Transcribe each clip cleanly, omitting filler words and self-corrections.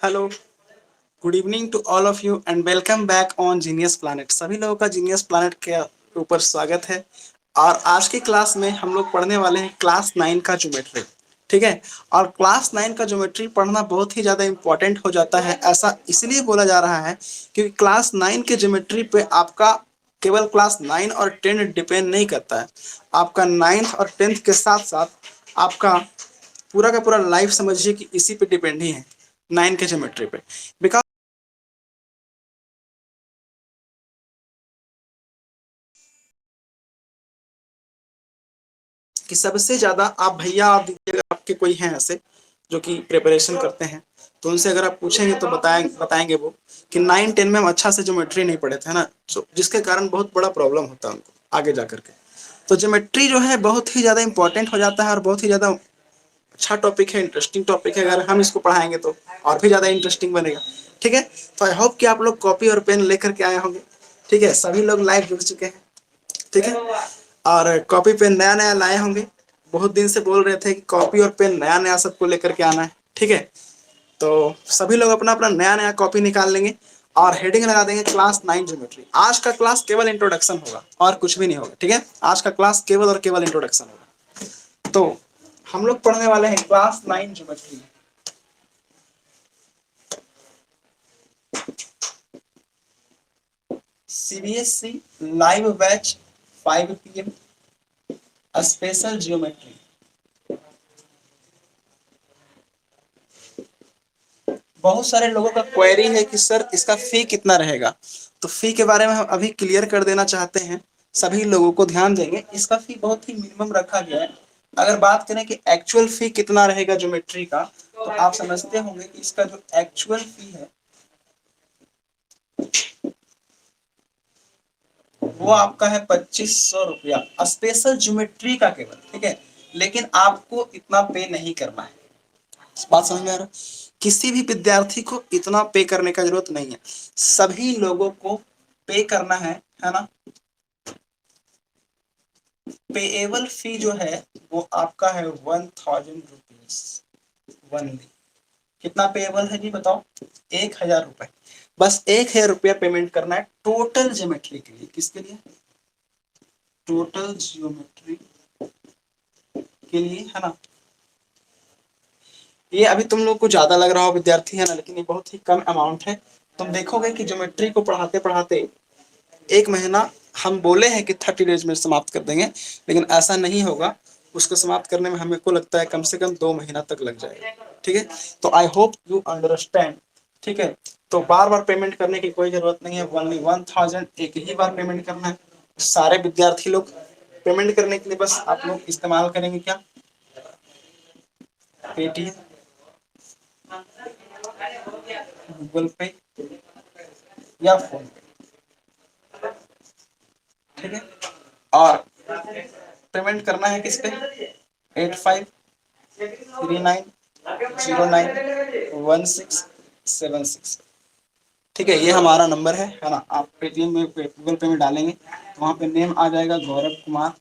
Hello, good evening to all of you and welcome back on genius planet. सभी लोगों का genius planet के ऊपर स्वागत है। और आज की क्लास में हम लोग पढ़ने वाले हैं क्लास 9 का ज्योमेट्री। ठीक है। और क्लास 9 का ज्योमेट्री पढ़ना बहुत ही ज़्यादा इंपॉर्टेंट हो जाता है। ऐसा इसलिए बोला जा रहा है क्योंकि क्लास 9 के ज्योमेट्री पे आपका केवल क्लास 9 और 10 डिपेंड नहीं करता है। आपका 9th और 10th के साथ साथ आपका पूरा का पूरा लाइफ समझिए कि इसी पे डिपेंड ही है, 9 के ज्योमेट्री पे। बिकॉज कि सबसे ज्यादा आप भैया आप दीदी अगर आपके कोई हैं ऐसे जो कि प्रिपरेशन करते हैं, तो उनसे अगर आप पूछेंगे तो बताएंगे वो कि 9 10 में हम अच्छा से ज्योमेट्री नहीं पढ़े थे ना, जिसके कारण बहुत बड़ा प्रॉब्लम होता है उनको आगे जा करके। तो ज्योमेट्री जो है बहुत ही ज़्यादा इंपॉर्टेंट हो जाता है और बहुत ही ज़्यादा अच्छा टॉपिक है, इंटरेस्टिंग टॉपिक है। अगर हम इसको पढ़ाएंगे तो और भी ज़्यादा इंटरेस्टिंग बनेगा। ठीक है। तो आई होप कि आप लोग कॉपी और पेन लेकर के आए होंगे। ठीक है, सभी लोग लाइव जुड़ चुके हैं। ठीक है। और कॉपी पेन नया नया लाए होंगे। बहुत दिन से बोल रहे थे कि कॉपी और पेन नया नया सबको लेकर के आना है। ठीक है। तो सभी लोग अपना अपना नया नया कॉपी निकाल लेंगे और हेडिंग लगा देंगे क्लास 9 ज्योमेट्री। आज का क्लास केवल इंट्रोडक्शन होगा और कुछ भी नहीं होगा। ठीक है। आज का क्लास केवल और केवल इंट्रोडक्शन होगा। तो हम लोग पढ़ने वाले हैं class 9 geometry. CBSE live batch 5 PM special geometry. बहुत सारे लोगों का क्वेरी है कि सर इसका फी कितना रहेगा। तो फी के बारे में हम अभी क्लियर कर देना चाहते हैं। सभी लोगों को ध्यान देंगे, इसका फी बहुत ही मिनिमम रखा गया है। अगर बात करें कि एक्चुअल फी कितना रहेगा ज्योमेट्री का, तो आप समझते होंगे कि इसका जो एक्चुअल फी है वो आपका है 2500 रुपया स्पेशल ज्योमेट्री का केवल। ठीक है। लेकिन आपको इतना पे नहीं करना है। बात समझ में आ रहा है? किसी भी विद्यार्थी को इतना पे करने का जरूरत नहीं है। सभी लोगों को पे करना है ना। पेएबल फी जो है वो आपका है 1000 रुपीज वनली। कितना पेएबल है जी बताओ? 1000 रुपए। बस 1000 रुपया पेमेंट करना है टोटल ज्योमेट्री के लिए। किसके लिए? टोटल ज्योमेट्री के लिए, है ना। ये अभी तुम लोग को ज्यादा लग रहा हो विद्यार्थी, है ना, लेकिन ये बहुत ही कम अमाउंट है। तुम देखोगे कि ज्योमेट्री को पढ़ाते पढ़ाते एक महीना, हम बोले हैं कि 30 डेज में समाप्त कर देंगे, लेकिन ऐसा नहीं होगा। उसको समाप्त करने में हमें को लगता है कम से कम 2 महीना तक लग जाएगा। ठीक है। तो आई होप यू अंडरस्टैंड। ठीक है। तो बार बार पेमेंट करने की कोई जरूरत नहीं है। ओनली 1000 एक ही बार पेमेंट करना है। सारे विद्यार्थी लोग पेमेंट करने के लिए बस आप लोग इस्तेमाल करेंगे क्या? पेटीएम, गूगल पे या फोन पे। ठीक है। और पेमेंट करना है किस पे? 8539091676। ठीक है, ये हमारा नंबर है ना। आप पेटीएम में गूगल पे में डालेंगे तो वहाँ पे नेम आ जाएगा गौरव कुमार।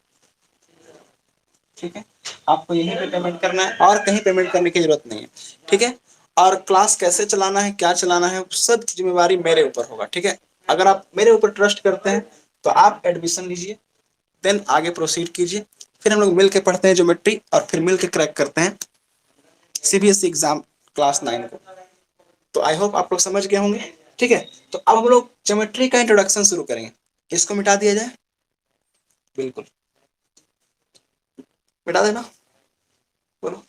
ठीक है। आपको यहीं पे पेमेंट करना है और कहीं पेमेंट करने की जरूरत नहीं है। ठीक है। और क्लास कैसे चलाना है, क्या चलाना है, सब जिम्मेवारी मेरे ऊपर होगा। ठीक है। अगर आप मेरे ऊपर ट्रस्ट करते हैं तो आप एडमिशन लीजिए, देन आगे प्रोसीड कीजिए। फिर हम लोग मिल के पढ़ते हैं ज्योमेट्री और फिर मिल के क्रैक करते हैं सीबीएसई एग्जाम क्लास 9 को। तो आई होप आप लोग समझ गए होंगे। ठीक है। तो अब हम लोग ज्योमेट्री का इंट्रोडक्शन शुरू करेंगे। इसको मिटा दिया जाए? बिल्कुल मिटा देना। बोलो।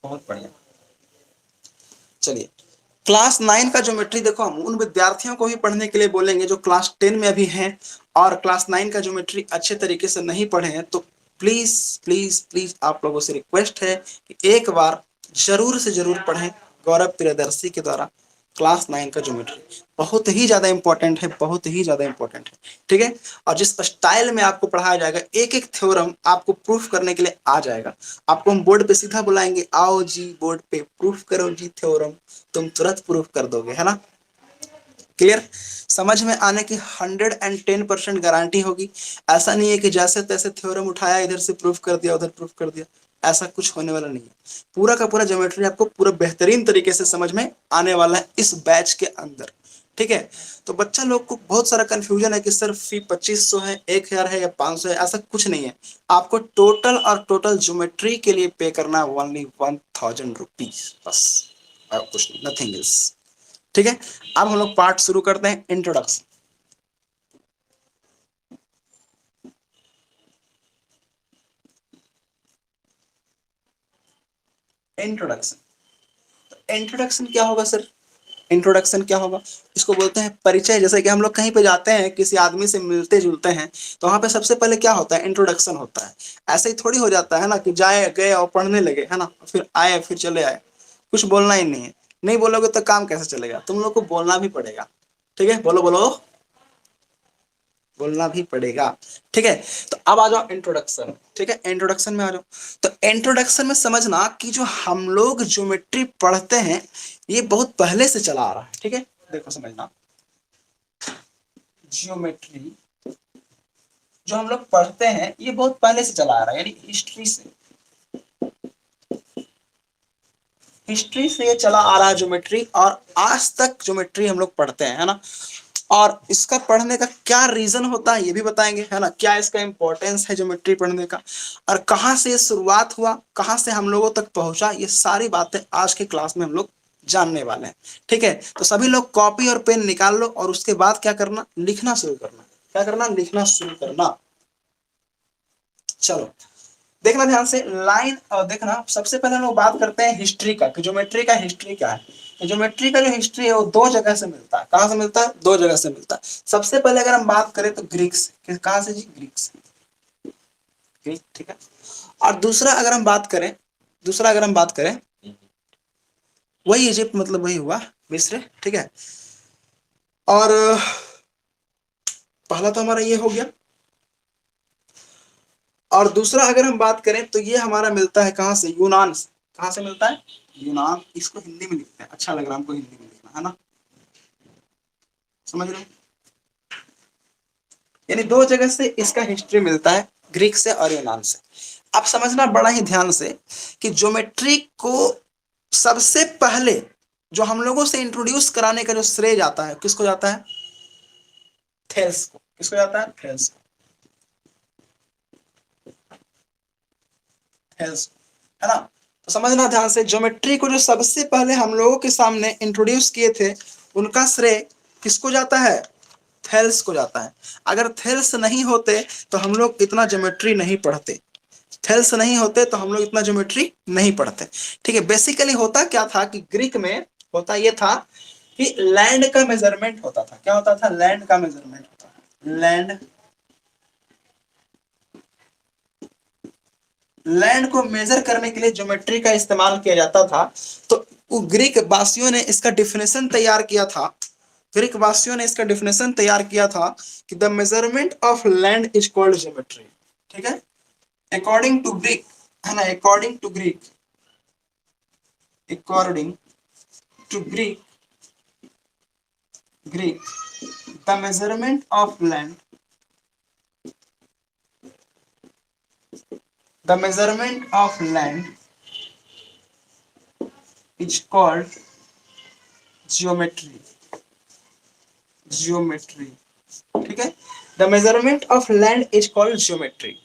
बहुत बढ़िया। चलिए, क्लास 9 का ज्योमेट्री देखो, हम उन विद्यार्थियों को भी पढ़ने के लिए बोलेंगे जो क्लास 10 में अभी हैं और क्लास 9 का ज्योमेट्री अच्छे तरीके से नहीं पढ़े हैं। तो प्लीज प्लीज प्लीज आप लोगों से रिक्वेस्ट है कि एक बार जरूर से जरूर पढ़ें गौरव प्रियदर्शी के द्वारा क्लास 9 का ज्योमेट्री। बहुत ही ज्यादा इंपॉर्टेंट है, बहुत ही ज्यादा इंपॉर्टेंट है। ठीक है। और जिस स्टाइल में आपको पढ़ाया जाएगा, एक एक थ्योरम आपको प्रूफ करने के लिए आ जाएगा। आपको हम बोर्ड पे सीधा बुलाएंगे, आओ जी बोर्ड पे प्रूफ करो जी थ्योरम, तुम तुरंत प्रूफ कर दोगे, है ना। क्लियर? समझ में आने की 110% गारंटी होगी। ऐसा नहीं है कि जैसे तैसे थ्योरम उठाया, इधर से प्रूफ कर दिया, उधर प्रूफ कर दिया, ऐसा कुछ होने वाला नहीं है। पूरा का पूरा ज्योमेट्री आपको पूरा बेहतरीन तरीके से समझ में आने वाला है इस बैच के अंदर। ठीक है, तो बच्चा लोग को बहुत सारा कंफ्यूजन है कि सर फी 2500 है, 1000 है या 500 है, ऐसा कुछ नहीं है। आपको टोटल और टोटल ज्योमेट्री के लिए पे करना है ओनली 1000 रुपीज बस, और कुछ नहीं, नथिंग इज। ठीक है, अब हम लोग पार्ट शुरू करते हैं, इंट्रोडक्शन। इंट्रोडक्शन, इंट्रोडक्शन क्या होगा सर? इंट्रोडक्शन क्या होगा? इसको बोलते हैं परिचय। जैसे कि हम लोग कहीं पे जाते हैं, किसी आदमी से मिलते जुलते हैं, तो वहां पे सबसे पहले क्या होता है? इंट्रोडक्शन होता है। ऐसे ही थोड़ी हो जाता है ना कि जाए गए और पढ़ने लगे, है ना, फिर आए फिर चले आए, कुछ बोलना ही नहीं है। नहीं बोलोगे तो काम कैसे चलेगा? तुम लोग को बोलना भी पड़ेगा। ठीक है, बोलो बोलो, बोलना भी पड़ेगा। ठीक है, तो अब आ जाओ इंट्रोडक्शन। ठीक है, इंट्रोडक्शन में आ जाओ। तो इंट्रोडक्शन में समझना कि जो हम लोग ज्योमेट्री पढ़ते हैं, ये बहुत पहले से चला आ रहा है। ठीक है, देखो समझना, ज्योमेट्री जो हम लोग पढ़ते हैं ये बहुत पहले से चला आ रहा है, यानी हिस्ट्री से, हिस्ट्री से ये चला आ रहा है ज्योमेट्री, और आज तक ज्योमेट्री हम लोग पढ़ते हैं, है ना। और इसका पढ़ने का क्या रीजन होता है ये भी बताएंगे, है ना, क्या इसका इंपॉर्टेंस है ज्योमेट्री पढ़ने का, और कहाँ से ये शुरुआत हुआ, कहाँ से हम लोगों तक पहुंचा, ये सारी बातें आज के क्लास में हम लोग जानने वाले हैं। ठीक है, तो सभी लोग कॉपी और पेन निकाल लो, और उसके बाद क्या करना? लिखना शुरू करना। क्या करना? लिखना शुरू करना। चलो देखना ध्यान से लाइन, और देखना सबसे पहले हम लोग बात करते हैं हिस्ट्री का, कि ज्योमेट्री का हिस्ट्री क्या है। ज्योमेट्री का जो हिस्ट्री है वो दो जगह से मिलता है। कहां से मिलता है? दो जगह से मिलता है। सबसे पहले अगर हम बात करें तो ग्रीक से। कहां से जी? ग्रीक से, ग्रीक। ठीक है, और दूसरा अगर हम बात करें, दूसरा अगर हम बात करें, वही इजिप्ट, मतलब वही हुआ, मिस्र। ठीक है, और पहला तो हमारा ये हो गया, और दूसरा अगर हम बात करें तो ये हमारा मिलता है कहां से? यूनान से। कहां से मिलता है? यूनान। इसको हिंदी में लिखते हैं, अच्छा लग रहा है हमको हिंदी में लिखना, है ना, समझ रहे हो? यानी दो जगह से इसका हिस्ट्री मिलता है, ग्रीक से और यूनान से। अब समझना बड़ा ही ध्यान से कि ज्योमेट्री को सबसे पहले जो हम लोगों से इंट्रोड्यूस कराने का जो श्रेय जाता है, किसको जाता है? थेल्स को। किसको जाता है? थेल्स को, थेल्स को, है ना। तो समझना ध्यान से, ज्योमेट्री को जो सबसे पहले हम लोगों के सामने इंट्रोड्यूस किए थे, उनका श्रेय किसको जाता है? थेल्स को जाता है। अगर थेल्स नहीं होते तो हम लोग इतना ज्योमेट्री नहीं पढ़ते। थेल्स नहीं होते तो हम लोग इतना ज्योमेट्री नहीं पढ़ते। ठीक है, बेसिकली होता क्या था कि ग्रीक में होता ये था कि लैंड का मेजरमेंट होता था। क्या होता था? लैंड का मेजरमेंट होता था। लैंड, लैंड को मेजर करने के लिए ज्योमेट्री का इस्तेमाल किया जाता था। तो ग्रीक वासियों ने इसका डिफिनेशन तैयार किया था। ग्रीक वासियों ने इसका डिफिनेशन तैयार किया था कि the measurement of land is called geometry. ठीक है, अकॉर्डिंग टू ग्रीक, है ना, according to Greek, according to Greek, Greek, the measurement of land, the measurement of land is called geometry, geometry. ठीक है, the measurement of land is called geometry.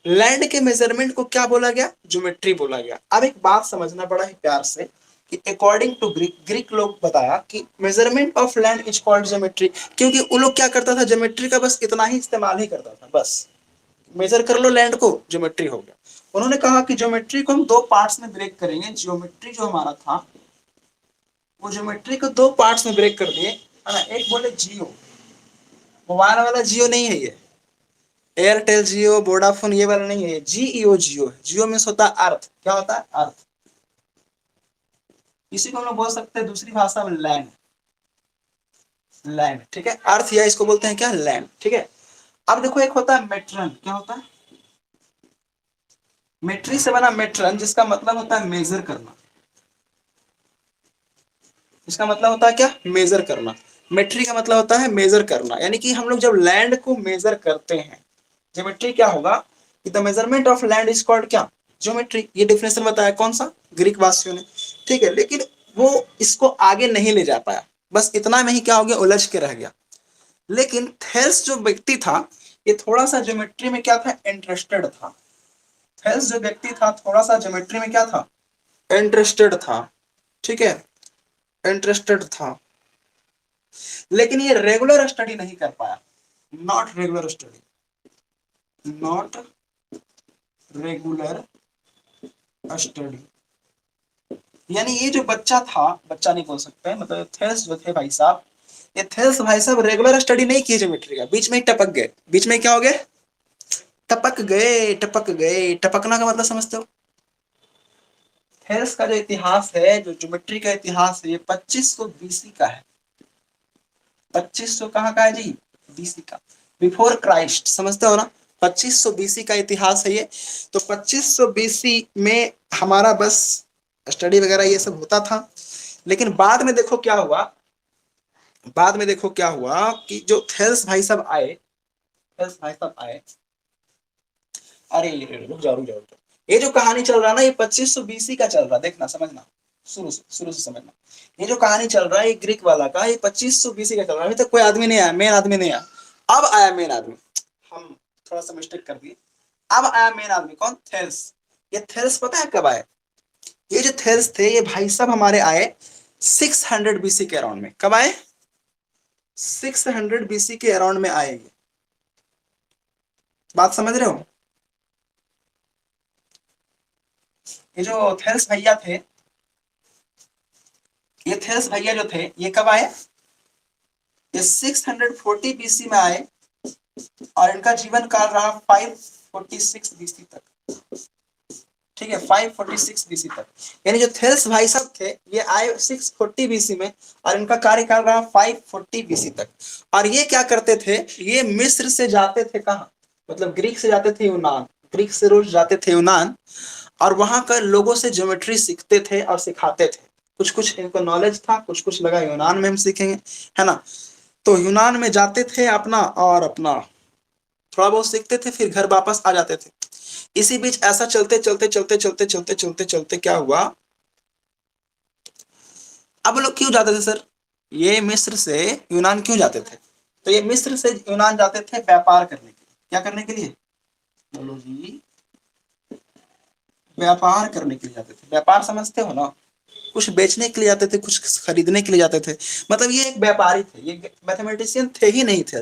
Land के measurement को क्या बोला गया? Geometry बोला गया। अब एक बात समझना बड़ा ही प्यार से कि अकॉर्डिंग टू ग्रीक, ग्रीक लोग बताया कि measurement of land is called geometry, क्योंकि वो लोग क्या करता था? ज्योमेट्री का बस इतना ही इस्तेमाल ही करता था, बस मेजर कर लो लैंड को, ज्योमेट्री हो गया। उन्होंने कहा कि ज्योमेट्री को हम दो पार्ट्स में ब्रेक करेंगे। ज्योमेट्री जो हमारा था वो ज्योमेट्री को दो पार्ट्स में ब्रेक कर दिए, है ना। एक बोले जियो, मोबाइल वाला जियो नहीं है ये, एयरटेल जियो वोडाफोन ये वाला नहीं है, जीईओ जियो है। जियो मीन्स होता है अर्थ। क्या होता है? अर्थ। इसी को हम लोग बोल सकते हैं दूसरी भाषा में लैंड, लैंड। ठीक है, अर्थ, या इसको बोलते हैं क्या? लैंड। ठीक है, अब देखो एक होता है मेट्रन। क्या होता है? मेट्री से बना मेट्रन, जिसका मतलब होता है मेजर करना। इसका मतलब होता है क्या? मेजर करना। मेट्री का मतलब होता है मेजर करना, यानी कि हम लोग जब लैंड को मेजर करते हैं, ज्योमेट्री क्या होगा कि the measurement of land is called क्या, ज्योमेट्री। ये डिफिनेशन बताया कौन सा, ग्रीक वासियों ने, ठीक है। लेकिन वो इसको आगे नहीं ले जा पाया, बस इतना में ही क्या हो गया, उलझ के रह गया। लेकिन थेल्स जो व्यक्ति था, ये थोड़ा सा ज्योमेट्री में क्या था, इंटरेस्टेड था। थेल्स जो व्यक्ति था थोड़ा सा ज्योमेट्री में क्या था, इंटरेस्टेड था, ठीक है, इंटरेस्टेड था। लेकिन ये रेगुलर स्टडी नहीं कर पाया, not regular study, not regular study. यानी ये जो बच्चा था, बच्चा नहीं बोल सकते, मतलब थेल्स जो थे भाई साहब, ये थेल्स भाई साहब रेगुलर स्टडी नहीं किए ज्योमेट्री का, बीच में ही टपक गए। बीच में क्या हो गए, टपक गए, टपक गए। टपकना का मतलब समझते हो। थेल्स का जो इतिहास है, जो ज्योमेट्री का इतिहास है, ये 2500 बीसी का है। 2500 कहाँ का है जी, बीसी का, बिफोर क्राइस्ट, समझते हो ना। 2500 बीसी का इतिहास है ये। तो 2500 बीसी में हमारा बस स्टडी वगैरह ये सब होता था। लेकिन बाद में देखो क्या हुआ, बाद में देखो क्या हुआ कि जो थेल्स भाई साहब आए, थेल्स भाई साहब आए। अरे रुक जाओ रुक जाओ रुक जाओ। ये जो कहानी चल रहा है ना, ये 2500 बीसी का चल रहा है, देखना समझना, शुरू से समझना। ये जो कहानी चल रहा है, ये ग्रीक वाला का, ये 2500 बीसी का चल रहा है। अभी तक कोई आदमी नहीं आया, मेन आदमी नहीं आया। अब आया मेन आदमी, हम थोड़ा सा मिस्टेक कर दिए। अब आया मेन आदमी, कौन, थेल्स। ये थेल्स पता है कब आए, ये जो थेल्स थे ये भाई साहब हमारे आए 600 बीसी के अराउंड में। कब आए, 600 बीसी के अराउंड में आएंगे। बात समझ रहे हो। ये जो थेल्स भैया थे, ये थेल्स भैया जो थे, ये कब आए, ये 640 बीसी में आए, और इनका जीवन काल रहा 546 बीसी तक, ठीक है, 546 बीसी तक। यानी जो थेल्स भाई साहब थे, ये आए 640 बीसी में, और इनका कार्यकाल रहा 540 बीसी तक। और ये क्या करते थे, ये मिस्र से जाते थे कहाँ, मतलब ग्रीक से जाते थे यूनान, ग्रीक से रोज जाते थे यूनान, और वहां का लोगों से ज्योमेट्री सीखते थे और सिखाते थे। कुछ कुछ इनको नॉलेज था, कुछ कुछ लगा यूनान में हम सीखेंगे, है ना। तो यूनान में जाते थे अपना, और अपना थोड़ा बहुत सीखते थे, फिर घर वापस आ जाते थे। इसी बीच ऐसा चलते चलते चलते चलते चलते चलते चलते क्या हुआ, अब लोग क्यों जाते थे सर, ये मिस्र से यूनान क्यों जाते थे, तो ये मिस्र से यूनान जाते थे व्यापार करने के लिए। क्या करने के लिए, बोलो जी, व्यापार करने के लिए जाते थे। व्यापार समझते हो ना, कुछ बेचने के लिए जाते थे, कुछ खरीदने के लिए जाते थे। मतलब ये एक व्यापारी थे, ये मैथमेटिशियन थे ही नहीं थे,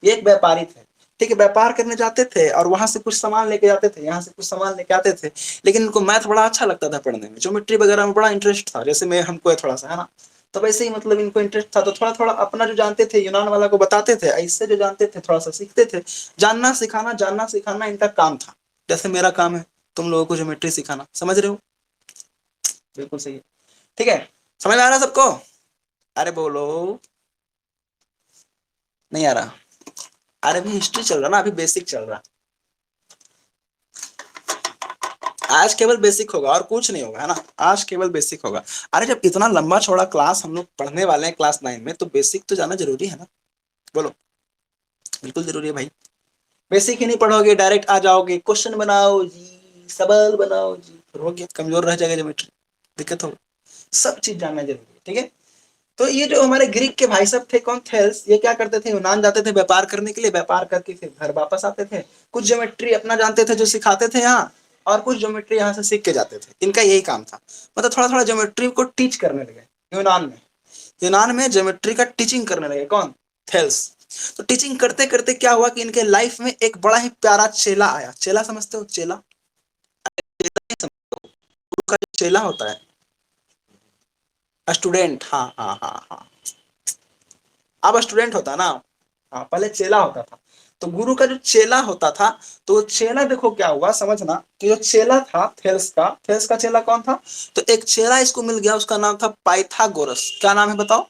ये एक व्यापारी थे, ठीक है। व्यापार करने जाते थे और वहां से कुछ सामान लेके जाते थे, यहाँ से कुछ सामान लेके आते थे। लेकिन इनको मैथ बड़ा अच्छा लगता था पढ़ने में, ज्योमेट्री वगैरह में बड़ा इंटरेस्ट था, जैसे मैं हमको है थोड़ा सा, है ना। तो वैसे ही मतलब इनको इंटरेस्ट था, तो थोड़ा थोड़ा अपना जो जानते थे यूनान वाला को बताते थे, ऐसे जो जानते थे थोड़ा सा सीखते थे। जानना सिखाना इनका काम था, जैसे मेरा काम है तुम लोगों को ज्योमेट्री सिखाना, समझ रहे हो। बिल्कुल सही है, ठीक है। समझ में आ रहा है सबको, अरे बोलो, नहीं आ रहा। अरे अभी हिस्ट्री चल रहा ना, अभी बेसिक चल रहा। आज केवल बेसिक होगा और कुछ नहीं होगा, है ना। आज केवल बेसिक होगा। अरे जब इतना लंबा चौड़ा क्लास हम लोग पढ़ने वाले हैं क्लास 9 में, तो बेसिक तो जाना जरूरी है ना, बोलो। बिल्कुल जरूरी है भाई। बेसिक ही नहीं पढ़ोगे, डायरेक्ट आ जाओगे क्वेश्चन बनाओ जी, सवाल बनाओ जी, फिर हो गया, कमजोर रह जाएगा ज्योमेट्री, दिक्कत होगा। सब चीज जानना जरूरी है, ठीक है। तो ये जो हमारे ग्रीक के भाई साहब थे, कौन, थेल्स, ये क्या करते थे, यूनान जाते थे व्यापार करने के लिए, व्यापार करके फिर घर वापस आते थे। कुछ ज्योमेट्री अपना जानते थे जो सिखाते थे यहाँ, और कुछ ज्योमेट्री यहाँ से सीख के जाते थे। इनका यही काम था, मतलब थोड़ा थोड़ा ज्योमेट्री को टीच करने लगे यूनान में। यूनान में ज्योमेट्री का टीचिंग करने लगे, कौन, थेल्स। तो टीचिंग करते करते क्या हुआ कि इनके लाइफ में एक बड़ा ही प्यारा चेला आया। चेला समझते हो, चेला, उसका जो चेला होता है, स्टूडेंट, हाँ हाँ हाँ हाँ, अब स्टूडेंट होता ना, हाँ पहले चेला होता था। तो गुरु का जो चेला होता था, तो चेला देखो क्या हुआ, समझना कि जो चेला था थेल्स का चेला कौन था, तो एक चेला इसको मिल गया, उसका नाम था पाइथागोरस। क्या नाम है बताओ,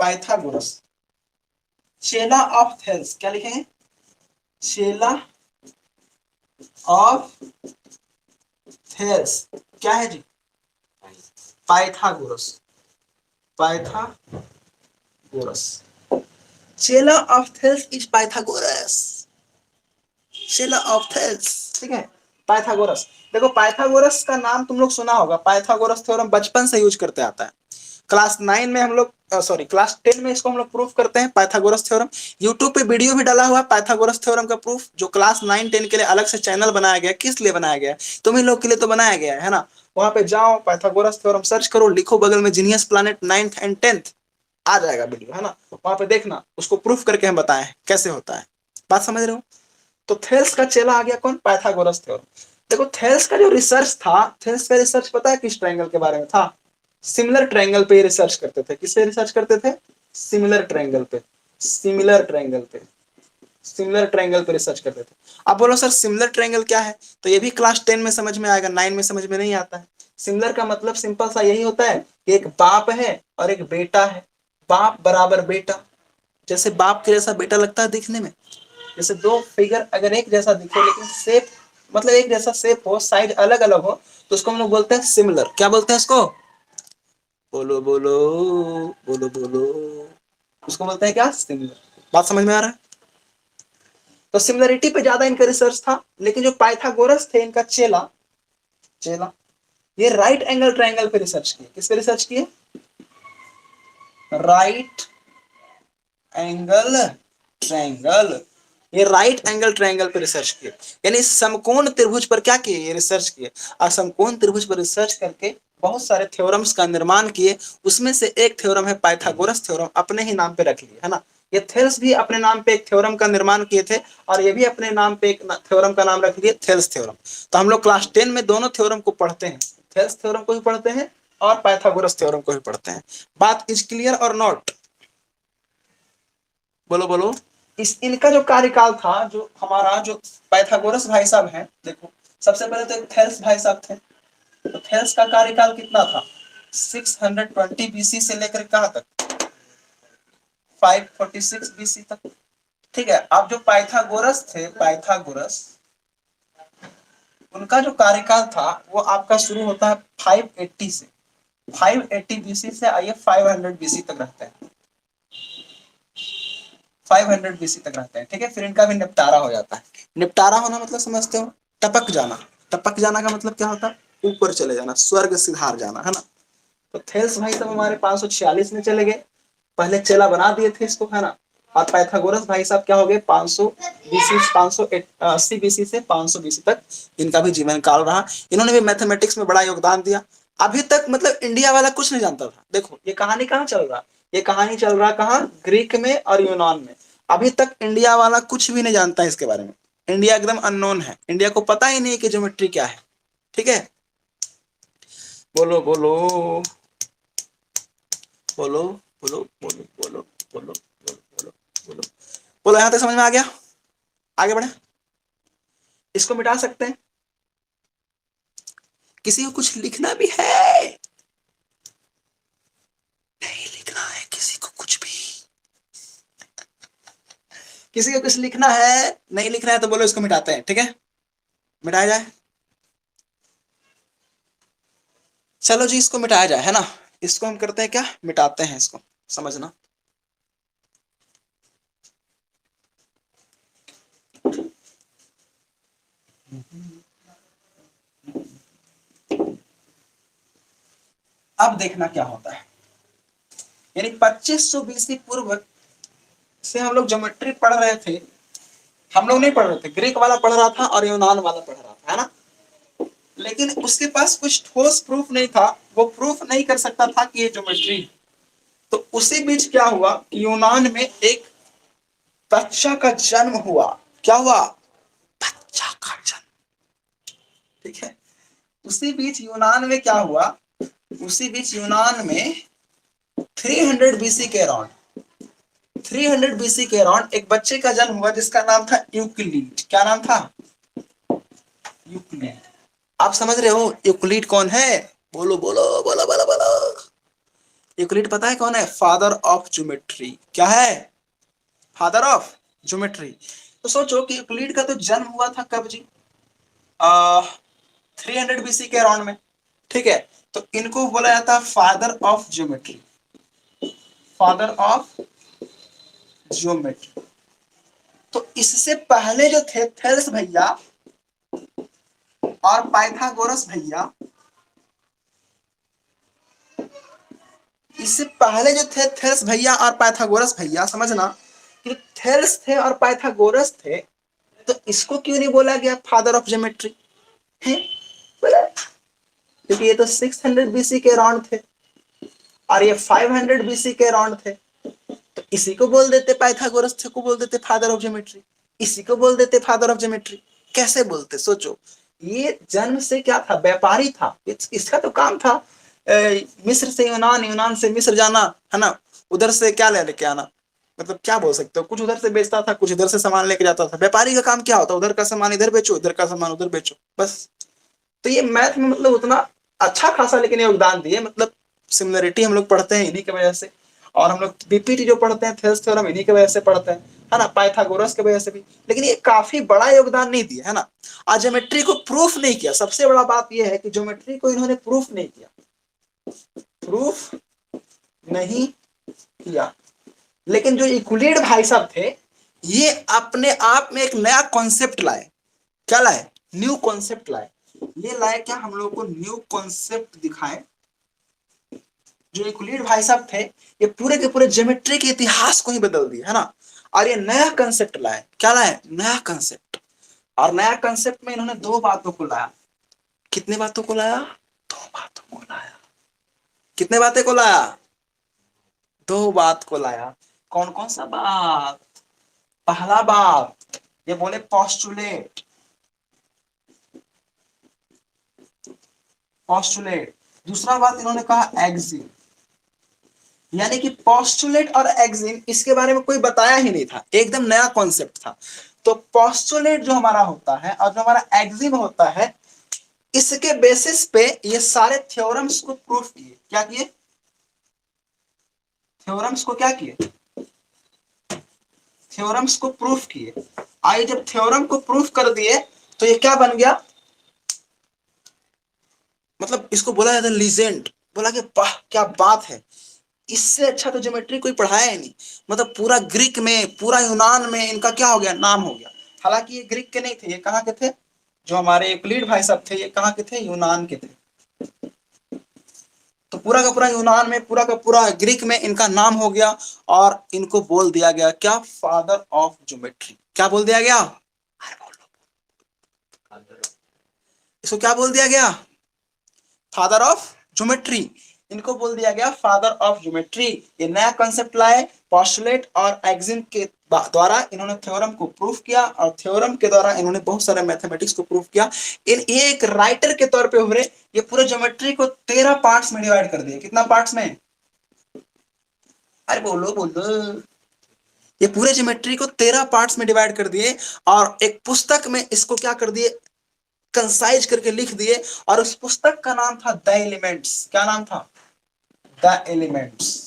पाइथागोरस। चेला ऑफ थेल्स, क्या लिखेंगे, चेला ऑफ थेल्स क्या है जी, पाइथागोरस। पाइथागोरस, चेला ऑफ थेल्स इज पाइथागोरस, चेला ऑफ थेल्स, ठीक है, पाइथागोरस। देखो पाइथागोरस का नाम तुम लोग सुना होगा, पाइथागोरस थ्योरम बचपन से यूज करते आता है। क्लास 9 में हम लोग सॉरी क्लास 10 में इसको हम लोग प्रूफ करते हैं पाइथागोरस थ्योरम। यूट्यूब पे वीडियो भी डाला हुआ है पाइथागोरस थ्योरम का प्रूफ, जो क्लास 9 10 के लिए अलग से चैनल बनाया गया। किस लिए बनाया गया है? तुम ही लोग के लिए तो बनाया गया है ना। वहां पे जाओ, पाइथागोरस थ्योरम सर्च करो, लिखो बगल में genius planet 9th and 10th, आ जाएगा वीडियो, है ना। वहां पे देखना, उसको प्रूफ करके हम बताएं कैसे होता है। बात समझ रहे हो? तो थेल्स का चेला आ गया कौन? Pythagoras theorem. देखो थेल्स का जो रिसर्च था, थेल्स का रिसर्च पता है किस ट्रायंगल के बारे में था? सिमिलर ट्रायंगल पे रिसर्च करते थे। किस पे रिसर्च करते थे? सिमिलर ट्रायंगल पे, सिमिलर ट्रायंगल पे, सिमिलर ट्रायंगल पे रिसर्च करते थे। अब बोलो सर सिमिलर ट्रायंगल क्या है? तो ये भी क्लास 10 में समझ में आएगा, 9 में समझ में नहीं आता है। सिमिलर का मतलब सिंपल सा यही होता है कि एक बाप है और एक बेटा है, बाप बराबर बेटा। जैसे बाप के जैसा बेटा लगता है दिखने में, जैसे दो फिगर अगर एक जैसा दिखे लेकिन शेप, मतलब एक जैसा शेप हो, साइज अलग अलग हो, तो उसको हम लोग बोलते हैं सिमिलर। क्या बोलते हैं उसको? बोलो बोलो, बोलो बोलो, उसको बोलते हैं क्या? सिमिलर। बात समझ में आ रहा है? तो सिमिलरिटी पे ज्यादा इनका रिसर्च था। लेकिन जो पाइथागोरस थे, इनका चेला, चेला, ये राइट एंगल ट्रायंगल पे रिसर्च किए। किस पे रिसर्च किए? राइट एंगल ट्रायंगल, ये राइट एंगल ट्रायंगल पर रिसर्च किए, यानी समकोण त्रिभुज पर क्या किए? ये रिसर्च किए। और समकोण त्रिभुज पर रिसर्च करके बहुत सारे थ्योरम्स का निर्माण किए। उसमें से एक थ्योरम है पाइथागोरस थ्योरम, अपने ही नाम पे रख लिए, है ना। ये थेल्स भी अपने नाम पे एक थ्योरम का निर्माण किए थे, और ये भी अपने नाम पे एक थ्योरम का नाम रख लिए, थेल्स थ्योरम। तो हम लोग क्लास 10 में दोनों थ्योरम को पढ़ते हैं, थेल्स थ्योरम को भी पढ़ते हैं और पाइथागोरस थ्योरम को भी पढ़ते हैं। बात इज क्लियर और नॉट? बोलो बोलो। इस इनका जो कार्यकाल था, जो हमारा जो पाइथागोरस भाई साहब हैं, देखो सबसे पहले तो थेल्स भाई साहब थे। तो थेल्स का कार्यकाल कितना था? 620 बीसी से लेकर कहां तक? 546 बीसी तक, ठीक है। अब जो पाइथागोरस थे, पाइथागोरस, उनका जो कार्यकाल था वो आपका शुरू होता है 580 से, 580 बीसी से आइए 500 बीसी तक रहते हैं, 500 बीसी तक रहते हैं, ठीक है। फिर इनका भी निपटारा हो जाता है। निपटारा होना मतलब समझते हो? टपक जाना। टपक जाना का मतलब क्या होता है? ऊपर चले जाना, स्वर्ग सिधार जाना, है ना। तो थेल्स भाई साहब हमारे 546 में चले गए, पहले चेला बना दिए थे इसको, है ना। और पाइथागोरस भाई साहब क्या हो गए? 500 बीसी, 580 बीसी से 500 बीसी तक इनका भी जीवन काल रहा। इन्होंने भी मैथमेटिक्स में बड़ा योगदान दिया। अभी तक मतलब इंडिया वाला कुछ नहीं जानता था। देखो ये कहानी कहाँ चल रहा, ये कहानी चल रहा कहाँ? ग्रीक में और यूनान में। अभी तक इंडिया वाला कुछ भी नहीं जानता है इसके बारे में। इंडिया एकदम अननोन है, इंडिया को पता ही नहीं कि ज्योमेट्री क्या है, ठीक है। बोलो बोलो, बोलो बोलो, बोलो बोलो, बोलो बोलो, बोलो बोलो, बोलो। यहां तक समझ में आ गया? आगे बढ़े, इसको मिटा सकते हैं। किसी को कुछ लिखना भी है? नहीं लिखना है किसी को कुछ भी? किसी को कुछ लिखना है? नहीं लिखना है तो बोलो इसको मिटाते हैं, ठीक है। मिटाया जाए, चलो जी इसको मिटाया जाए, है ना। इसको हम करते हैं क्या? मिटाते हैं इसको, समझना। अब देखना क्या होता है। यानी 2500 बीसी पूर्व से हम लोग ज्योमेट्री पढ़ रहे थे। हम लोग नहीं पढ़ रहे थे, ग्रीक वाला पढ़ रहा था और यूनान वाला पढ़ रहा था, है ना। लेकिन उसके पास कुछ ठोस प्रूफ नहीं था, वो प्रूफ नहीं कर सकता था कि ये ज्योमेट्री। तो उसी बीच क्या हुआ कि यूनान में एक बच्चा का जन्म हुआ। क्या हुआ? बच्चा का जन्म, ठीक है। उसी बीच यूनान में क्या हुआ? उसी बीच यूनान में 300 बीसी के अराउंड, 300 बीसी के अराउंड एक बच्चे का जन्म हुआ जिसका नाम था यूक्लिड। क्या नाम था? यूक्लिड। आप समझ रहे हो यूक्लिड कौन है? बोलो बोलो, बोलो बोलो बोलो। यूक्लिड पता है कौन है? Father of geometry. क्या है? Father of geometry. तो सोचो कि यूक्लिड का तो जन्म हुआ था कब जी? 300 बीसी के अराउंड में, ठीक है। तो इनको बोला जाता है father of geometry. Father of geometry. तो इससे पहले जो थे थेल्स भैया और पाइथागोरस भैया, इससे पहले जो थे थेल्स भैया और पाइथागोरस भैया, समझना कि थेल्स थे और पाइथागोरस थे, तो इसको क्यों नहीं बोला गया फादर ऑफ ज्योमेट्री है? बोला क्योंकि ये तो 600 बीसी के अराउंड थे और ये 500 बीसी के अराउंड थे, तो इसी को बोल देते पाइथागोरस थे को बोल देते फादर ऑफ ज्योमेट्री, इसी को बोल देते फादर ऑफ ज्योमेट्री। कैसे बोलते सोचो, ये जन्म से क्या था, व्यापारी था, इसका तो काम था मिस्र से यूनान, यूनान से मिस्र जाना, है ना, उधर से क्या ले लेके आना, मतलब क्या बोल सकते हो, कुछ उधर से बेचता था, कुछ इधर से सामान लेके जाता था। व्यापारी का काम क्या होता है, उधर का सामान इधर बेचो, इधर का सामान उधर बेचो, बस। तो ये मैथ में मतलब उतना अच्छा खासा लेकिन योगदान दिए, मतलब सिमिलरिटी हम लोग पढ़ते हैं इन्हीं की वजह से, और हम लोग बीपीटी जो पढ़ते हैं थेल्स थ्योरम इन्हीं की वजह से पढ़ते हैं, है ना, पाइथागोरस की वजह से भी। लेकिन ये काफी बड़ा योगदान नहीं दिया, है ना, और ज्योमेट्री को प्रूफ नहीं किया। सबसे बड़ा बात यह है कि ज्योमेट्री को इन्होंने प्रूफ नहीं किया, प्रूफ नहीं किया। लेकिन जो यूक्लिड भाई साहब थे, ये अपने आप में एक नया कॉन्सेप्ट लाए। क्या लाए? न्यू कॉन्सेप्ट लाए। ये लाए क्या, हम लोग को न्यू कॉन्सेप्ट दिखाए। जो यूक्लिड भाई साहब थे, ये पूरे के पूरे ज्योमेट्री के इतिहास को ही बदल दिया, है ना, और ये नया कंसेप्ट लाए। क्या लाए? नया कंसेप्ट। और नया कंसेप्ट में इन्होंने दो बातों को लाया। कितने बातों को लाया? दो बातों को लाया। कितने बातें को लाया? दो बात को लाया। कौन कौन सा बात? पहला बात ये बोले पोस्टुलेट, पोस्टुलेट। दूसरा बात इन्होंने कहा एक्सिम, यानी कि पोस्टुलेट और एक्सिम इसके बारे में कोई बताया ही नहीं था, एकदम नया कॉन्सेप्ट था। तो पोस्टुलेट जो हमारा होता है और जो हमारा एक्सिम होता है, इसके बेसिस पे ये सारे थ्योरम्स को प्रूफ किए। क्या किए? थ्योरम्स को क्या किए? थ्योरम्स को प्रूफ किए। आइए जब थ्योरम को प्रूफ कर दिए तो ये क्या बन गया, मतलब इसको बोला जाता है लीजेंड। बोला कि वाह क्या बात है, इससे अच्छा तो ज्योमेट्री कोई पढ़ाया ही नहीं। मतलब पूरा ग्रीक में, पूरा यूनान में इनका क्या हो गया, नाम हो गया। हालांकि ये ग्रीक के नहीं थे, ये कहाँ के थे? जो हमारे यूक्लिड भाई साहब थे, ये कहाँ के थे? यूनान के थे। तो पूरा का पूरा यूनान में, पूरा का पूरा ग्रीक में इनका नाम हो गया, और इनको बोल दिया गया क्या? Father of geometry. क्या बोल दिया गया? अरे बोलो, इसको क्या बोल दिया गया? Father of geometry. इनको बोल दिया गया फादर ऑफ ज्योमेट्री। ये नया कंसेप्ट लाए, पोस्टुलेट और एक्सिम के द्वारा इन्होंने थ्योरम को प्रूफ किया, और थ्योरम के द्वारा इन्होंने बहुत सारे मैथमेटिक्स को प्रूफ किया। इन एक राइटर के तौर पे उभरे। ये पूरे ज्योमेट्री को 13 पार्ट्स में डिवाइड कर दिए। कितना पार्ट्स में? अरे बोलो बोलो। ये पूरे ज्योमेट्री को 13 पार्ट्स में डिवाइड कर दिए, और एक पुस्तक में इसको क्या कर दिए, कंसाइज करके लिख दिए। और उस पुस्तक का नाम था द एलिमेंट्स। क्या नाम था? The elements.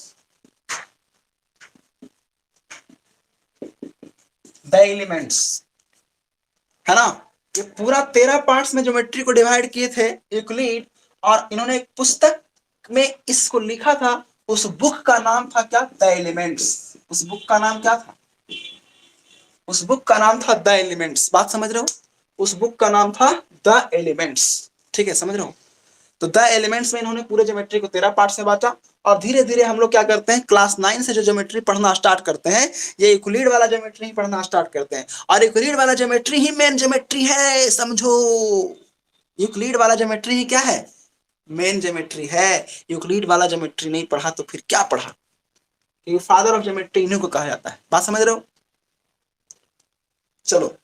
द एलिमेंट्स, है ना। ये पूरा 13 पार्ट्स में ज्योमेट्री को डिवाइड किए थे यूक्लिड, और इन्होंने एक पुस्तक में इसको लिखा था। उस बुक का नाम था क्या? The elements. उस बुक का नाम क्या था? उस बुक का नाम था द एलिमेंट्स। बात समझ रहे हो? उस बुक का नाम था द एलिमेंट्स। ठीक है, समझ रहे हो? तो द एलिमेंट्स में इन्होंने पूरे ज्योमेट्री को 13 पार्ट से बांटा। और धीरे धीरे हम लोग क्या करते हैं, क्लास 9 से जो ज्योमेट्री पढ़ना स्टार्ट करते हैं, ये यूक्लिड वाला ज्योमेट्री ही पढ़ना स्टार्ट करते हैं। और यूक्लिड वाला ज्योमेट्री ही मेन ज्योमेट्री है, समझो। यूक्लिड वाला ज्योमेट्री ही क्या है? मेन ज्योमेट्री है। यूक्लिड वाला ज्योमेट्री नहीं पढ़ा तो फिर क्या पढ़ा? क्योंकि फादर ऑफ ज्योमेट्री इन्हीं को कहा जाता है। बात समझ रहे हो? चलो,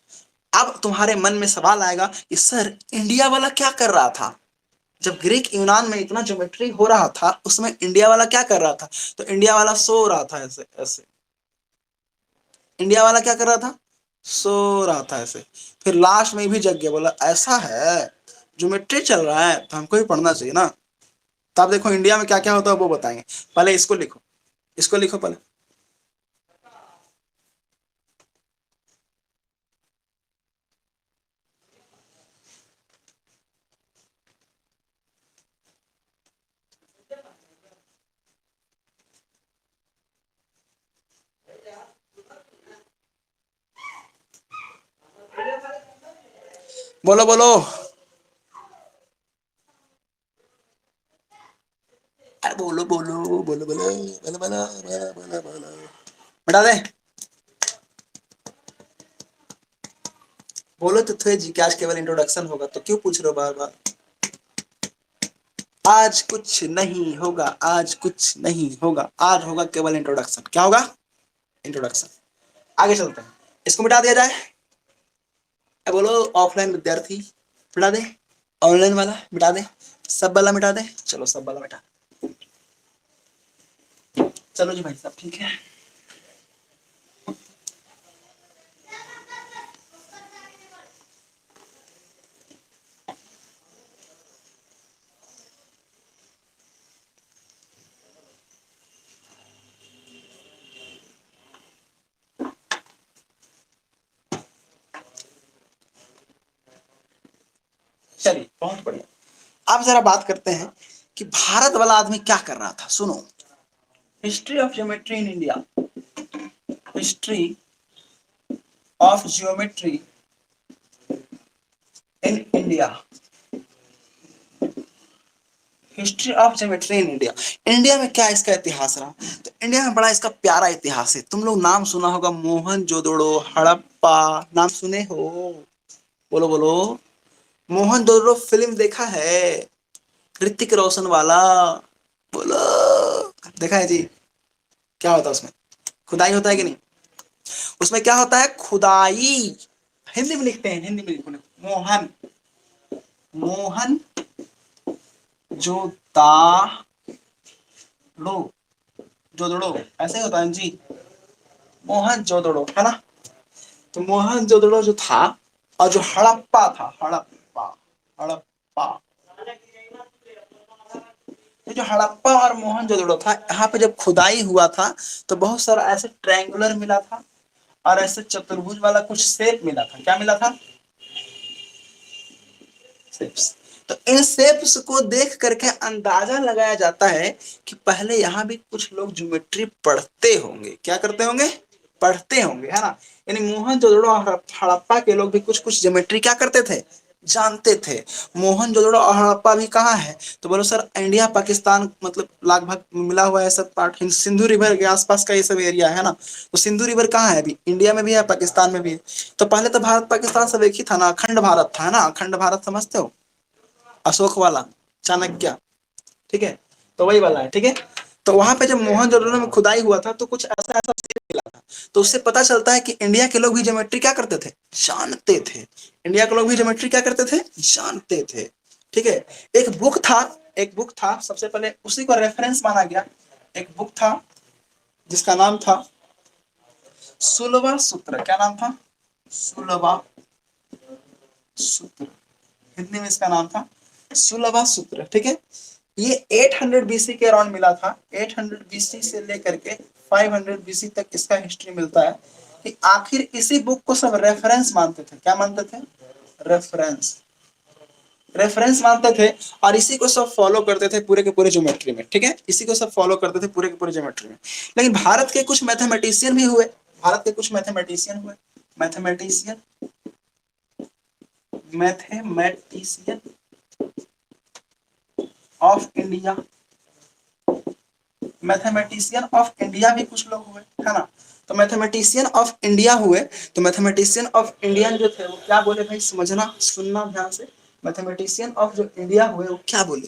अब तुम्हारे मन में सवाल आएगा कि सर इंडिया वाला क्या कर रहा था? जब ग्रीक यूनान में इतना ज्योमेट्री हो रहा था, उसमें इंडिया वाला क्या कर रहा था? तो इंडिया वाला सो रहा था, ऐसे ऐसे। इंडिया वाला क्या कर रहा था? सो रहा था ऐसे। फिर लास्ट में भी जग गया, बोला ऐसा है, ज्योमेट्री चल रहा है तो हमको भी पढ़ना चाहिए ना। तब देखो इंडिया में क्या क्या होता है वो बताएंगे। पहले इसको लिखो, इसको लिखो पहले। बोलो बोलो। अरे बोलो बोलो बोलो बोलो बोलो बोलो बोलो बोलो बोलो। बता दे। बोलो तो थे जी कि आज केवल इंट्रोडक्शन होगा तो क्यों पूछ रहे हो बार बार। आज कुछ नहीं होगा, आज कुछ नहीं होगा, आज होगा केवल इंट्रोडक्शन। क्या होगा? इंट्रोडक्शन। आगे चलते हैं, इसको मिटा दिया जाए। अब बोलो ऑफलाइन विद्यार्थी मिटा दे, ऑनलाइन वाला मिटा दे, सब वाला मिटा दे। चलो सब वाला मिटा। चलो जी भाई साहब ठीक है। चलिए बहुत बढ़िया। अब जरा बात करते हैं कि भारत वाला आदमी क्या कर रहा था। सुनो, history of geometry in India. History of geometry in India. History of geometry in India. India में क्या इसका इतिहास रहा? तो इंडिया में बड़ा इसका प्यारा इतिहास है। तुम लोग नाम सुना होगा, मोहनजोदड़ो, हड़प्पा, नाम सुने हो? बोलो बोलो। मोहनजोदड़ो फिल्म देखा है? ऋतिक रोशन वाला। बोलो। देखा है जी? क्या होता है उसमें? खुदाई होता है कि नहीं? उसमें क्या होता है? खुदाई। हिंदी में लिखते हैं, हिंदी में लिखो। मोहन, मोहन जोदाड़ो, जोदड़ो ऐसे ही होता है जी। मोहन जोदड़ो है ना? तो मोहन जोदड़ो जो था, और जो हड़प्पा था, हड़प्पा, हड़प्पा, ये जो हड़प्पा और मोहनजोदड़ो था, यहाँ पे जब खुदाई हुआ था तो बहुत सारा ऐसे ट्रायंगुलर मिला था और ऐसे चतुर्भुज वाला कुछ शेप मिला था। क्या मिला था? शेप्स। तो इन शेप्स को देख करके अंदाजा लगाया जाता है कि पहले यहाँ भी कुछ लोग ज्योमेट्री पढ़ते होंगे। क्या करते होंगे? पढ़ते होंगे, है ना? यानी मोहनजोदड़ो और हड़प्पा के लोग भी कुछ कुछ ज्योमेट्री क्या करते थे? जानते थे। मोहनजोदड़ो और हड़प्पा भी कहाँ है? तो बोलो सर, इंडिया पाकिस्तान मतलब लगभग मिला हुआ है सब पार्ट, सिंधु रिवर के आसपास का ये सब एरिया है ना। तो सिंधु रिवर कहाँ है? अभी इंडिया में भी है, पाकिस्तान में भी है। तो पहले तो भारत पाकिस्तान सब एक ही था ना, अखंड भारत था ना। अखंड भारत समझते हो? अशोक वाला, चाणक्य, ठीक है? तो वही वाला है, ठीक है? तो वहां पे जब मोहनजोदड़ो में खुदाई हुआ था तो कुछ ऐसा ऐसा मिला था। तो उससे पता चलता है कि इंडिया के लोग भी ज्योमेट्री क्या करते थे? जानते थे। इंडिया के लोग भी ज्योमेट्री क्या करते थे? जानते थे। ठीक है? एक बुक था, एक बुक था, सबसे पहले उसी को रेफरेंस माना गया। एक बुक था जिसका नाम था सुलवा सूत्र। क्या नाम था? सुलवा सूत्र। हिंदी में इसका नाम था सुलभा सूत्र। ठीक है? ये 800 बीसी के अराउंड मिला था। 800 बीसी से लेकर के 500 बीसी तक इसका हिस्ट्री मिलता है कि आखिर इसी बुक को सब रेफरेंस मानते थे। क्या मानते थे? रेफरेंस, रेफरेंस मानते थे। और इसी को सब फॉलो करते थे पूरे के पूरे ज्योमेट्री में। ठीक है? इसी को सब फॉलो करते थे पूरे के पूरे ज्योमेट्री में। लेकिन भारत के कुछ मैथमेटिशियन भी हुए। भारत के कुछ मैथमेटिशियन हुए। Mathematician, mathematician of India, mathematician of India भी कुछ लोग हुए, है ना? तो मैथमेटिशियन ऑफ इंडिया हुए। तो मैथमेटिशियन ऑफ इंडियन जो थे वो क्या बोले भाई? समझना, सुनना ध्यान से। मैथमेटिशियन ऑफ जो इंडिया हुए वो क्या बोले?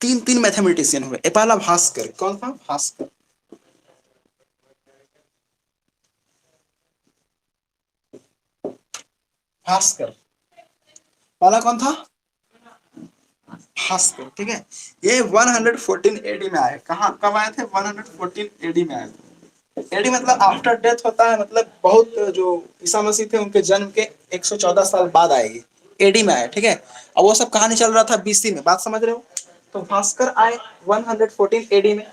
तीन तीन मैथमेटिशियन हुए। पहला भास्कर। कौन था? भास्कर। भास्कर पहला कौन था? भास्कर। ठीक है? ये 114 एडी में आए। कहाँ कब आए थे? 114 एडी में आए थे। एडी मतलब आफ्टर डेथ होता है, मतलब बहुत जो ईसा मसीह थे उनके जन्म के 114 साल बाद आएगी। एडी में आए। ठीक है? और वो सब कहानी चल रहा था बीसी में। बात समझ रहे हो? तो भास्कर आए 114 एडी में।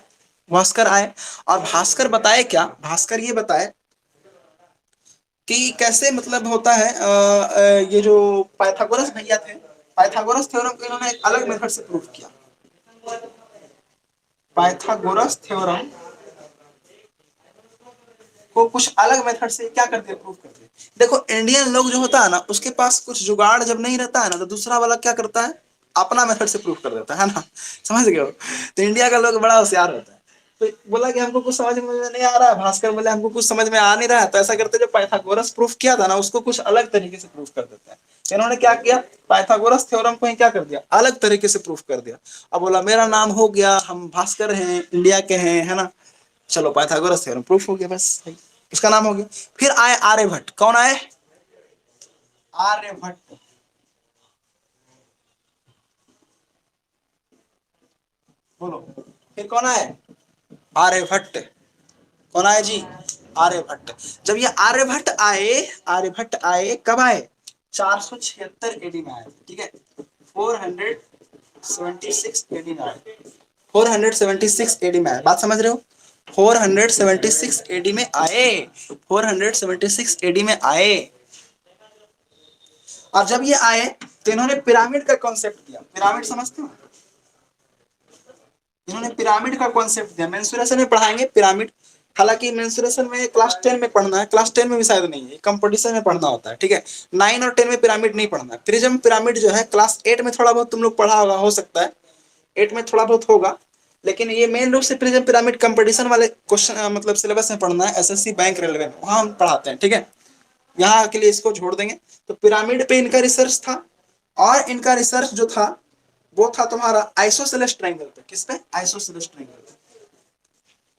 भास्कर आए और भास्कर बताए क्या? भास्कर ये बताए कि कैसे मतलब होता है ये जो पाइथागोरस भैया थे, पाइथागोरस थ्योरम को इन्होंने एक अलग मेथड से प्रूव किया। पाइथागोरस थ्योरम को कुछ अलग मेथड से क्या करते? प्रूव करते। देखो इंडियन लोग जो होता है ना, उसके पास कुछ जुगाड़ जब नहीं रहता है ना, तो दूसरा वाला क्या करता है, अपना मेथड से प्रूफ कर देता है ना। समझ गए हो? तो इंडिया का लोग बड़ा होशियार होता है। तो बोला कि हमको कुछ समझ में नहीं आ रहा है, भास्कर बोले हमको कुछ समझ में आ नहीं रहा है, तो ऐसा करते जो पाइथागोरस प्रूफ किया था ना, उसको कुछ अलग तरीके से प्रूफ कर देते हैं। इन्होंने क्या किया, पाइथागोरस थ्योरम को ही क्या कर दिया, अलग तरीके से प्रूफ कर दिया। अब बोला मेरा नाम हो गया, हम भास्कर हैं, इंडिया के हैं, है ना, चलो पाइथागोरस थ्योरम प्रूफ हो गया, बस उसका नाम हो गया। फिर आए आर्यभट्ट। कौन आए? आर्यभट्ट। बोलो, फिर कौन आए? आर्यभट्ट। कौन आए जी? आर्यभट्ट। जब ये आर्यभट्ट आए, आर्यभट्ट आए कब आए? 476 एडी में आए, ठीक है। 476 एडी में आए, 476 एडी में आए, बात समझ रहे हो? 476 एडी में आए, 476 एडी में आए। और जब ये आए तो इन्होंने पिरामिड का कॉन्सेप्ट दिया। पिरामिड समझते हो? इन्होंने पिरामिड का कॉन्सेप्ट दिया। मेंसुरेशन में पढ़ाएंगे पिरामिड, हालांकि मेंसुरेशन में क्लास 10 में पढ़ना है, क्लास 10 में भी शायद नहीं है, कंपटीशन में पढ़ना होता है, ठीक है। 9 और 10 में पिरामिड नहीं पढ़ना है। प्रिज्म पिरामिड जो है क्लास 8 में थोड़ा बहुत तुम लोग पढ़ा होगा, हो सकता है 8 में थोड़ा बहुत होगा, लेकिन ये मेन रूप से प्रिज्म पिरामिड कंपटीशन वाले क्वेश्चन मतलब सिलेबस में पढ़ना है, एसएससी बैंक रेलवे में, वहां हम पढ़ाते हैं, ठीक है। यहाँ के लिए इसको छोड़ देंगे। तो पिरामिड पे इनका रिसर्च था, और इनका रिसर्च जो था वो था तुम्हारा आइसोसेलेस ट्रायंगल पे। किस पे? आइसोसेलेस ट्रायंगल पे।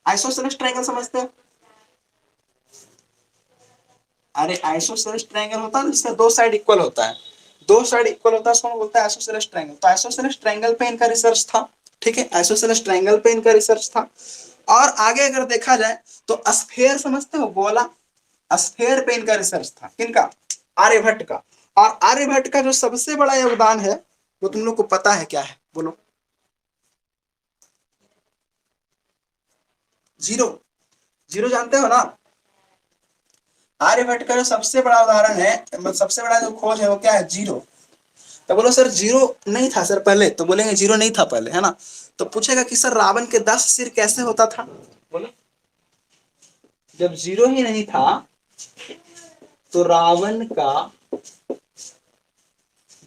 आइसोसेलेस ट्रायंगल समझते हो? अरे आइसोसेलेस ट्रायंगल होता है जिसका दो साइड इक्वल होता है, दो साइड इक्वल होता है, उसको बोलते हैं आइसोसेलेस ट्रायंगल। तो आइसोसेलेस ट्रायंगल पे इनका रिसर्च था, ठीक है। आइसोसेलेस ट्रायंगल पे इनका रिसर्च था। और आगे अगर देखा जाए तो स्फेयर समझते हो, गोला, स्फेयर पे इनका रिसर्च था। किनका? आर्यभट्ट का। और आर्यभट्ट का जो सबसे बड़ा योगदान है वो तुम लोग को पता है क्या है? बोलो। जीरो। जीरो जानते हो ना? आर्यभट्ट का जो सबसे बड़ा उदाहरण है, मतलब सबसे बड़ा जो खोज है वो क्या है? जीरो। तो बोलो सर जीरो नहीं था सर पहले, तो बोलेंगे जीरो नहीं था पहले, है ना। तो पूछेगा कि सर रावण के 10 सिर कैसे होता था? बोलो। जब जीरो ही नहीं था तो रावण का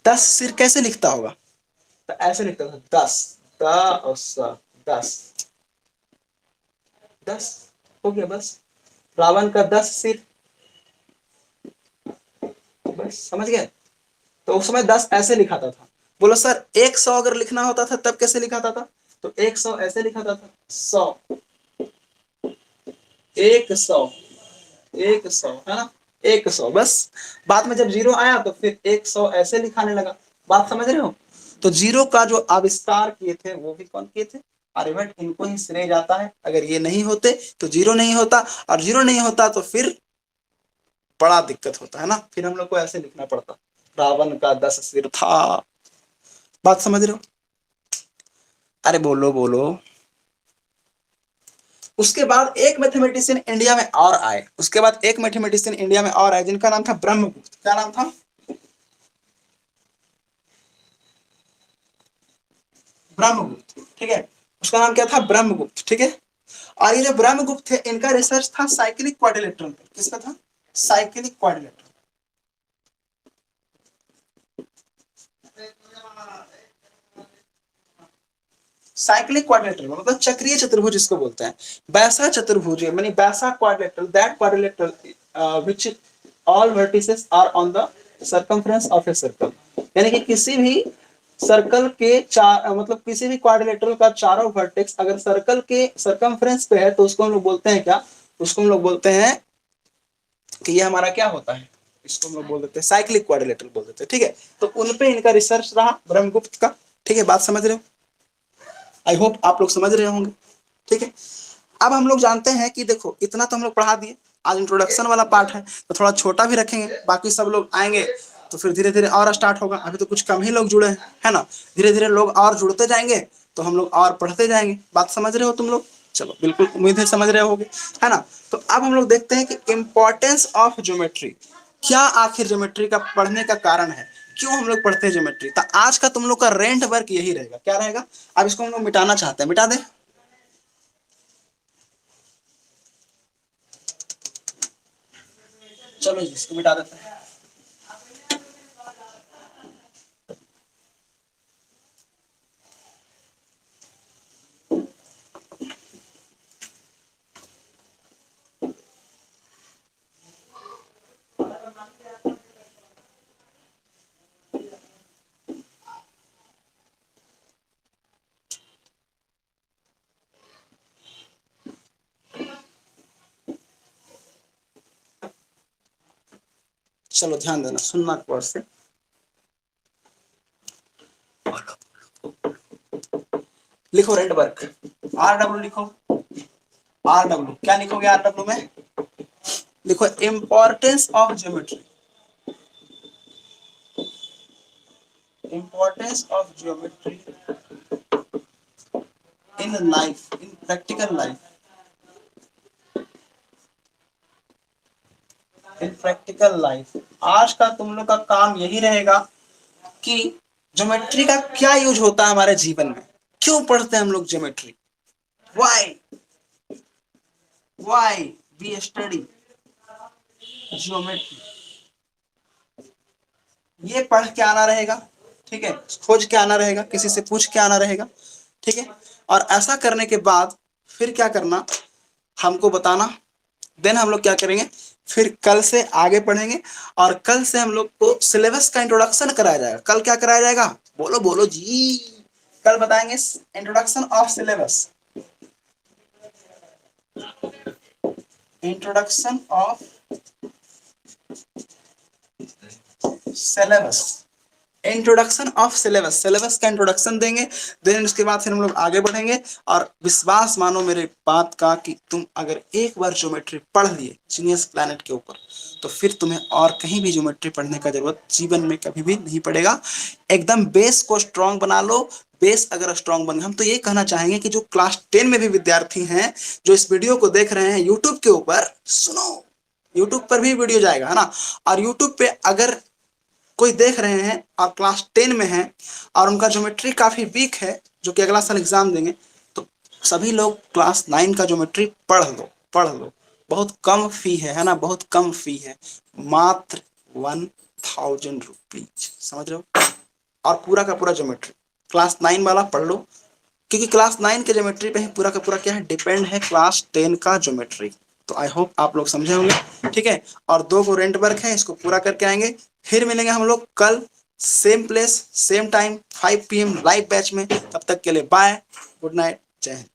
10 सिर कैसे लिखता होगा? तो ऐसे लिखता था, 10, दस, 10 हो गया बस। रावण का 10 सिर, बस समझ गए। तो उस समय 10 ऐसे लिखाता था। बोलो सर 100 अगर लिखना होता था तब कैसे लिखाता था? तो 100 ऐसे लिखाता था, 100, 100, 100, है ना, 100 बस। बाद में जब जीरो आया तो फिर 100 ऐसे लिखाने लगा। बात समझ रहे हो? तो जीरो का जो आविष्कार किए थे वो भी कौन किए थे? आर्यभट्ट। इनको ही श्रेय जाता है। अगर ये नहीं होते तो जीरो नहीं होता, और जीरो नहीं होता तो फिर बड़ा दिक्कत होता है ना, फिर हम लोग को ऐसे लिखना पड़ता, रावण का 10 सिर था। बात समझ रहे हो? अरे बोलो बोलो। उसके बाद एक मैथमेटिशियन इंडिया में और आए, उसके बाद एक मैथमेटिशियन इंडिया में और आए जिनका नाम था ब्रह्मगुप्त। क्या नाम था? ब्रह्मगुप्त, ठीक है। उसका नाम क्या था? ब्रह्मगुप्त, ठीक है। और ये जो ब्रह्मगुप्त थे इनका रिसर्च था साइक्लिक क्वाड्रिलेटरल पे। किसका था? Cyclic quadrilateral. साइक्लिक क्वाड्रिलेटरल मतलब चक्रीय चतुर्भुज इसको बोलते हैं। वैसा चतुर्भुज मानी वैसा quadrilateral, that quadrilateral which all vertices are on the circumference of a circle. यानी कि किसी भी सर्कल के चार मतलब किसी भी क्वाड्रिलेटरल का चारों वर्टेक्स अगर सर्कल के सर्कमफ्रेंस पे है तो उसको हम लोग बोलते हैं क्या? उसको हम लोग बोलते हैं कि ये हमारा क्या होता है, इसको हम लोग बोल देते हैं साइक्लिक क्वाड्रिलेटरल बोल देते हैं, ठीक है। तो उनपे इनका रिसर्च रहा ब्रह्मगुप्त का, ठीक है। बात समझ रहे हो? आई होप आप लोग समझ रहे होंगे, ठीक है। अब हम लोग जानते हैं कि देखो इतना तो हम लोग पढ़ा दिए, आज इंट्रोडक्शन वाला पार्ट है तो थोड़ा छोटा भी रखेंगे, बाकी सब लोग आएंगे तो फिर धीरे धीरे और स्टार्ट होगा। अभी तो कुछ कम ही लोग जुड़े हैं, है ना। धीरे धीरे लोग और जुड़ते जाएंगे तो हम लोग और पढ़ते जाएंगे। बात समझ रहे हो तुम लोग? चलो बिल्कुल उम्मीद है समझ रहे होगे, है ना। तो अब हम लोग देखते हैं कि इम्पोर्टेंस ऑफ ज्योमेट्री, क्या आखिर ज्योमेट्री का पढ़ने का कारण है, क्यों हम लोग पढ़ते हैं ज्योमेट्री। तो आज का तुम लोग का रेंट वर्क यही रहेगा। क्या रहेगा? अब इसको हम लोग मिटाना चाहते हैं, मिटा दें? चलो जी इसको मिटा देते हैं। चलो ध्यान देना, सुनना गौर से। लिखो रेडबर्ग, आर डब्ल्यू लिखो। आर डब्ल्यू क्या लिखोगे? आर डब्ल्यू में लिखो importance of geometry. Importance of geometry in life, in practical life. In practical life आज का तुम लोग का काम यही रहेगा कि ज्योमेट्री का क्या यूज होता है हमारे जीवन में, क्यों पढ़ते हैं हम लोग geometry, why why we study geometry. ये पढ़ के आना रहेगा, ठीक है, खोज के आना रहेगा, किसी से पूछ के आना रहेगा, ठीक है। और ऐसा करने के बाद फिर क्या करना, हमको बताना। देन हम लोग क्या करेंगे, फिर कल से आगे पढ़ेंगे। और कल से हम लोग को सिलेबस का इंट्रोडक्शन कराया जाएगा। कल क्या कराया जाएगा? बोलो बोलो जी। कल बताएंगे introduction of syllabus. Introduction of syllabus. Introduction of syllabus, syllabus का इंट्रोडक्शन देंगे। देन उसके बाद फिर हम लोग आगे बढ़ेंगे। और विश्वास मानो मेरे बात का कि तुम अगर एक बार ज्योमेट्री पढ़ लिए जीनियस प्लैनेट के ऊपर, तो फिर तुम्हें और कहीं भी ज्योमेट्री पढ़ने का जरूरत जीवन में कभी भी नहीं पड़ेगा। एकदम बेस को स्ट्रांग बना लो। बेस अगर स्ट्रांग बन, हम तो ये कहना चाहेंगे कि जो क्लास 10 में भी विद्यार्थी हैं जो इस वीडियो को देख रहे हैं यूट्यूब के ऊपर, सुनो, यूट्यूब पर भी वीडियो जाएगा, है ना। और यूट्यूब पे अगर कोई देख रहे हैं और क्लास 10 में है और उनका ज्योमेट्री काफी वीक है, जो कि अगला साल एग्जाम देंगे, तो सभी लोग क्लास 9 का ज्योमेट्री पढ़ लो, पढ़ लो। बहुत कम फी है ना, बहुत कम फी है, मात्र 1000 रुपीज, समझ रहे हो। और पूरा का पूरा ज्योमेट्री क्लास 9 वाला पढ़ लो, क्योंकि क्लास 9 के ज्योमेट्री पे ही पूरा का पूरा क्या है, डिपेंड है क्लास 10 का ज्योमेट्री। तो आई होप आप लोग समझे होंगे, ठीक है। और 2 को रेंट वर्क है, इसको पूरा करके आएंगे। फिर मिलेंगे हम लोग कल same place same time 5 PM live batch में। तब तक के लिए बाय, गुड नाइट, जय हिंद।